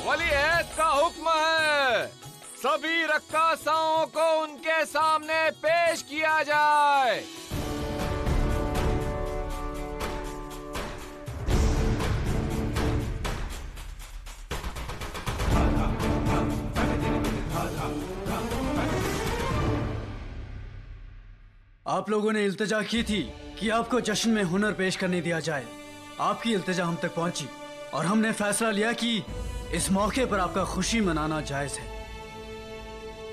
वलीअहद का हुक्म है, सभी रक्कासाओं को उनके सामने पेश किया जाए। आप लोगों ने इल्तिजा की थी कि आपको जश्न में हुनर पेश करने दिया जाए। आपकी इल्तिजा हम तक पहुंची और हमने फैसला लिया कि इस मौके पर आपका खुशी मनाना जायज है।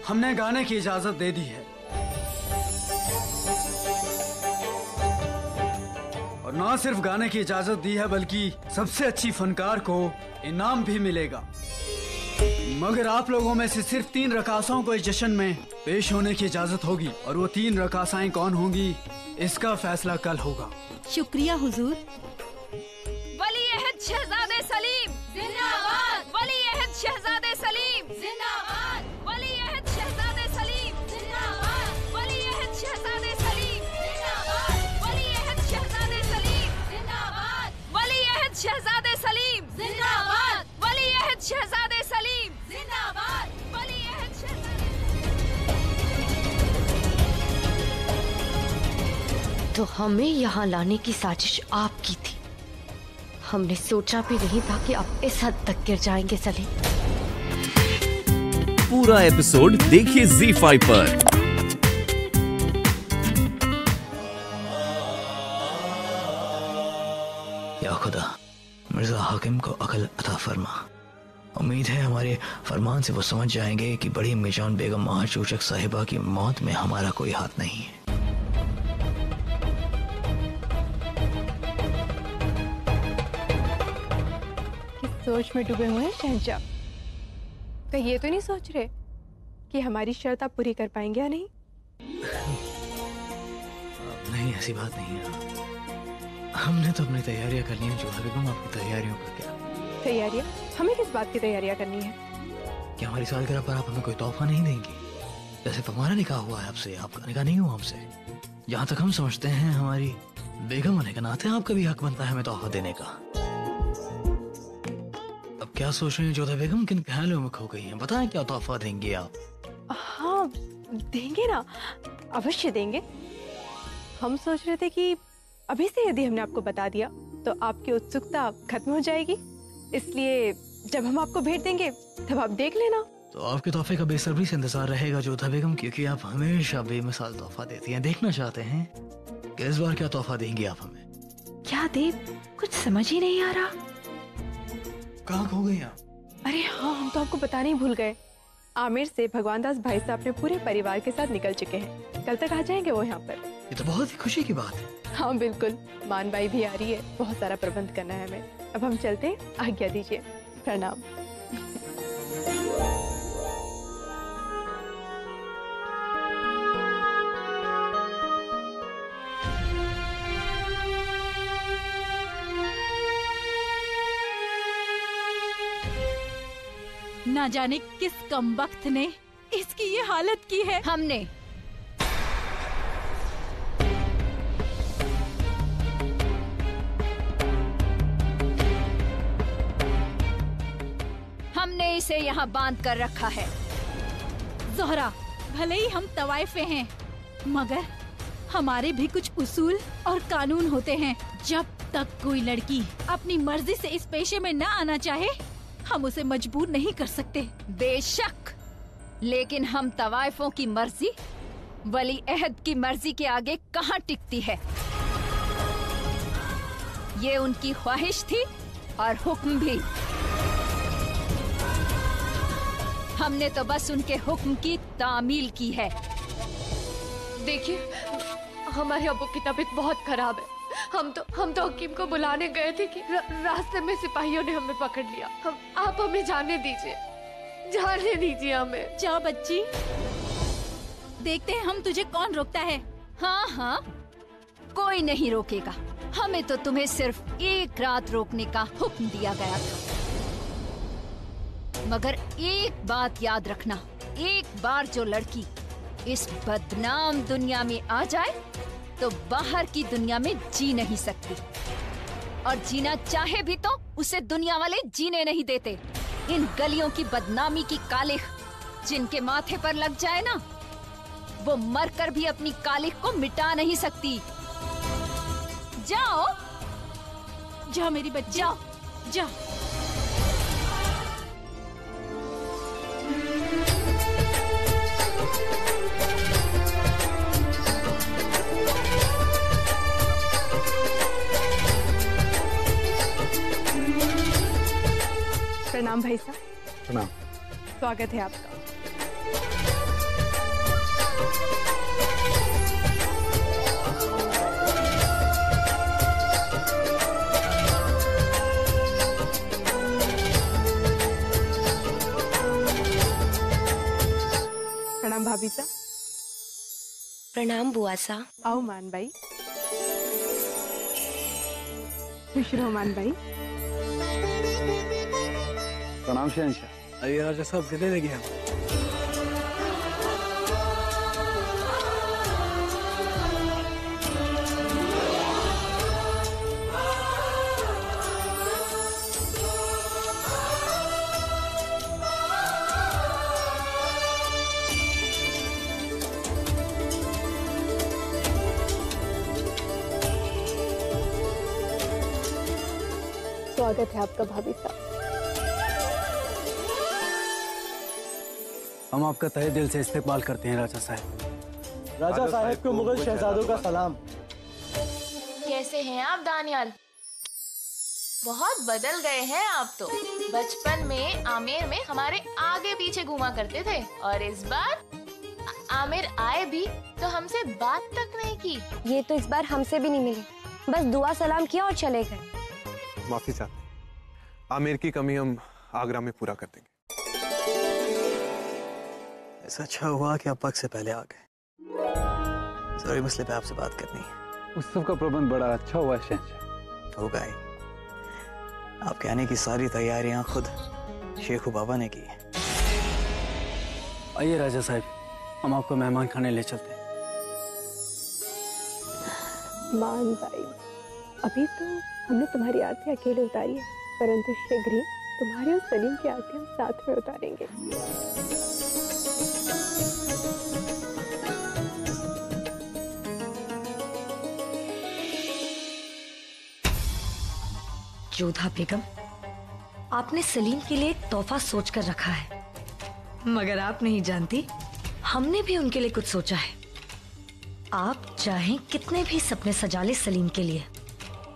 हमने गाने की इजाजत दे दी है और ना सिर्फ गाने की इजाजत दी है बल्कि सबसे अच्छी फनकार को इनाम भी मिलेगा। मगर आप लोगों में से सिर्फ 3 रकासाओं को इस जश्न में पेश होने की इजाजत होगी और वो 3 रकासाएं कौन होंगी इसका फैसला कल होगा। शुक्रिया हुजूर। वलीअहद शहजादे सलीम जिंदाबाद। वलीअहद शहजादे सलीम जिंदाबाद। वलीअहद शहजादे सलीम जिंदाबाद। वलीअहद शहजादे सलीम जिंदाबाद। वलीअहद शहजादे सलीम जिंदाबाद। वलीअहद शहजादे सलीम जिंदाबाद। वलीअहद शहजादे सलीम जिंदाबाद। वलीअहद शहजादे। तो हमें यहाँ लाने की साजिश आपकी थी। हमने सोचा भी नहीं था कि आप इस हद तक गिर जाएंगे सलीम। पूरा एपिसोड देखिए ZEE5 पर। या खुदा, मिर्जा हाकिम को अकल अता फरमा। उम्मीद है हमारे फरमान से वो समझ जाएंगे कि बड़ी मिजान बेगम महाचूचक साहिबा की मौत में हमारा कोई हाथ नहीं है। सोच में डूबे हुए हैं शहंशाह। कहीं ये तो नहीं सोच रहे कि हमारी शर्त आप पूरी कर पाएंगे या नहीं? नहीं, ऐसी बात नहीं है। हमने तो अपनी तैयारियां करनी है। जोधा बेगम, आपकी तैयारियों का क्या? तैयारियां? हमें किस बात की तैयारियां करनी है? क्या हमारी सालगिरह पर आप हमें कोई तोहफा नहीं देंगी? जैसे हमारा निकाह हुआ है आपसे, आपका निकाह नहीं हुआ हमसे। जहाँ तक हम समझते हैं, हमारी बेगम होने के नाते आपका भी हक बनता है हमें तोहफा देने का। अब क्या सोच रही हैं जोधा बेगम? किन ख्यालों में खो गई हैं? बताएं, क्या तोहफा देंगे आप? हाँ, देंगे ना, अवश्य देंगे। हम सोच रहे थे कि अभी से यदि हमने आपको बता दिया तो आपकी उत्सुकता खत्म हो जाएगी, इसलिए जब हम आपको भेंट देंगे तब आप देख लेना। तो आपके तोहफे का बेसब्री से इंतजार रहेगा जोधा बेगम, क्योंकि आप हमेशा बेमिसाल तोहफा देती हैं। देखना चाहते हैं कि इस बार क्या तोहफा देंगी आप हमें। क्या दे? कुछ समझ ही नहीं आ रहा। कहाँ खो गई आप? अरे हाँ, हम तो आपको बताने ही भूल गए। आमिर से भगवान दास भाई साहब अपने पूरे परिवार के साथ निकल चुके हैं। कल तक आ जाएंगे वो यहाँ पर। ये तो बहुत ही खुशी की बात है। हाँ बिल्कुल, मान बाई भी आ रही है। बहुत सारा प्रबंध करना है हमें। अब हम चलते हैं, आज्ञा दीजिए। प्रणाम। ना जाने किस कमबख्त ने इसकी ये हालत की है। हमने इसे यहाँ बांध कर रखा है। ज़ोहरा, भले ही हम तवाइफे हैं, मगर हमारे भी कुछ उसूल और कानून होते हैं। जब तक कोई लड़की अपनी मर्जी से इस पेशे में न आना चाहे, हम उसे मजबूर नहीं कर सकते। बेशक, लेकिन हम तवाइफों की मर्जी वली अहद की मर्जी के आगे कहाँ टिकती है। ये उनकी ख्वाहिश थी और हुक्म भी। हमने तो बस उनके हुक्म की तामील की है। देखिए, हमारे अब्बू की तबीयत बहुत खराब है। हम तो हकीम को बुलाने गए थे कि रास्ते में सिपाहियों ने हमें पकड़ लिया। आप हमें जाने दीजिए हमें। जा बच्ची, देखते हैं हम तुझे कौन रोकता है। हाँ हाँ, कोई नहीं रोकेगा। हमें तो तुम्हें सिर्फ एक रात रोकने का हुक्म दिया गया था। मगर एक बात याद रखना, एक बार जो लड़की इस बदनाम दुनिया में आ जाए तो बाहर की दुनिया में जी नहीं सकती, और जीना चाहे भी तो उसे दुनिया वाले जीने नहीं देते। इन गलियों की बदनामी की कालिख जिनके माथे पर लग जाए ना, वो मरकर भी अपनी कालिख को मिटा नहीं सकती। जाओ जा मेरी बच्ची, जाओ। जा। प्रणाम भाई साहब। प्रणाम। स्वागत है आपका। प्रणाम भाभी साहब। प्रणाम बुआ सा। आओ मान भाई। खुश रहो मान भाई। प्रणाम शहंशाह। अरे राजा साहब कितने लगे हैं? स्वागत है आपका भाभी साहब। हम आपका तहे दिल से इस्तेकबाल करते हैं राजा साहब। राजा साहब को मुगल शहजादों का सलाम। कैसे हैं आप दानियाल? बहुत बदल गए हैं आप तो। बचपन में आमिर में हमारे आगे पीछे घूमा करते थे और इस बार आमिर आए भी तो हमसे बात तक नहीं की। ये तो इस बार हमसे भी नहीं मिले, बस दुआ सलाम किया और चले गए। माफी चाहते हैं, आमिर की कमी हम आगरा में पूरा कर देंगे। ऐसा अच्छा हुआ कि आप वक्त से पहले आ गए। जरूरी मसले पे आपसे बात करनी है। उत्सव का प्रबंध बड़ा अच्छा हुआ शहंशाह। होगा ही। आपके आने की सारी तैयारियां खुद शेखू बाबा ने की है। आइए राजा साहब, हम आपको मेहमान खाने ले चलते हैं। मान भाई, अभी तो हमने तुम्हारी आरती अकेले उतारी है, परंतु शीघ्र ही तुम्हारे और सलीम की आरती हम साथ में उतारेंगे। जोधा बेगम, आपने सलीम के लिए एक तोहफा सोच कर रखा है, मगर आप नहीं जानती हमने भी उनके लिए कुछ सोचा है। आप चाहें कितने भी सपने सजा ले सलीम के लिए,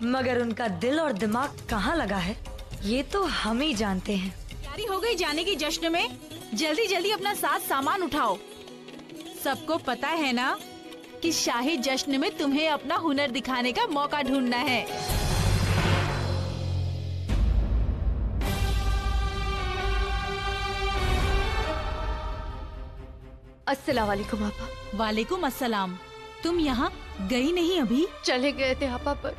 मगर उनका दिल और दिमाग कहाँ लगा है ये तो हम ही जानते हैं। तैयारी हो गई जाने की जश्न में? जल्दी जल्दी अपना साथ सामान उठाओ। सबको पता है ना कि शाही जश्न में तुम्हें अपना हुनर दिखाने का मौका ढूंढना है। अस्सलाम वालेकुम आपा। वालेकुम अस्सलाम। तुम यहाँ गई नहीं अभी? चले गए थे आपा, पर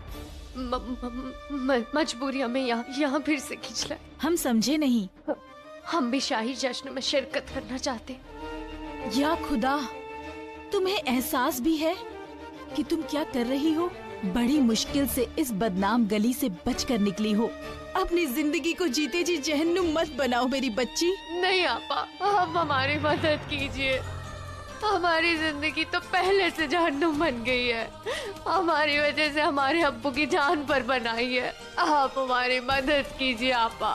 मजबूरी हमें यहाँ फिर से खींच लाए। हम समझे नहीं। हम भी शाही जश्न में शिरकत करना चाहते। या खुदा, तुम्हें एहसास भी है कि तुम क्या कर रही हो? बड़ी मुश्किल से इस बदनाम गली से बचकर निकली हो। अपनी जिंदगी को जीते जी जहन्नुम मत बनाओ मेरी बच्ची। नहीं आपा, आप हमारी मदद कीजिए। हमारी जिंदगी तो पहले से जहन्नुम बन गई है। हमारी वजह से हमारे अब्बू की जान पर बनाई है। आप हमारी मदद कीजिए आपा।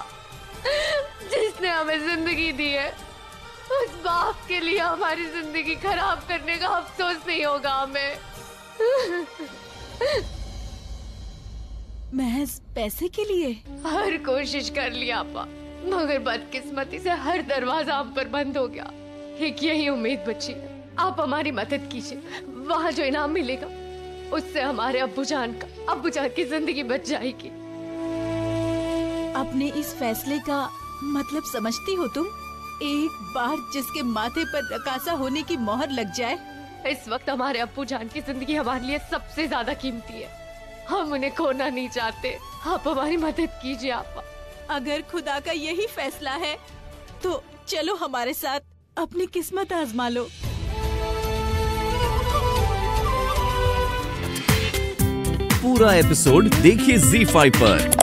जिसने हमें जिंदगी दी है, उस बाप के लिए हमारी जिंदगी खराब करने का अफसोस नहीं होगा हमें। महज पैसे के लिए? हर कोशिश कर लिया आपा, मगर बदकिस्मती से हर दरवाजा हम पर बंद हो गया। एक यही उम्मीद बची है, आप हमारी मदद कीजिए। वहाँ जो इनाम मिलेगा उससे हमारे अब्बू जान की जिंदगी बच जाएगी। अपने इस फैसले का मतलब समझती हो तुम? एक बार जिसके माथे पर रकासा होने की मोहर लग जाए। इस वक्त हमारे अब्बू जान की जिंदगी हमारे लिए सबसे ज्यादा कीमती है। हम उन्हें खोना नहीं चाहते। आप हमारी मदद कीजिए आपा। अगर खुदा का यही फैसला है तो चलो हमारे साथ अपनी किस्मत आजमा लो। पूरा एपिसोड देखिए ZEE5 पर।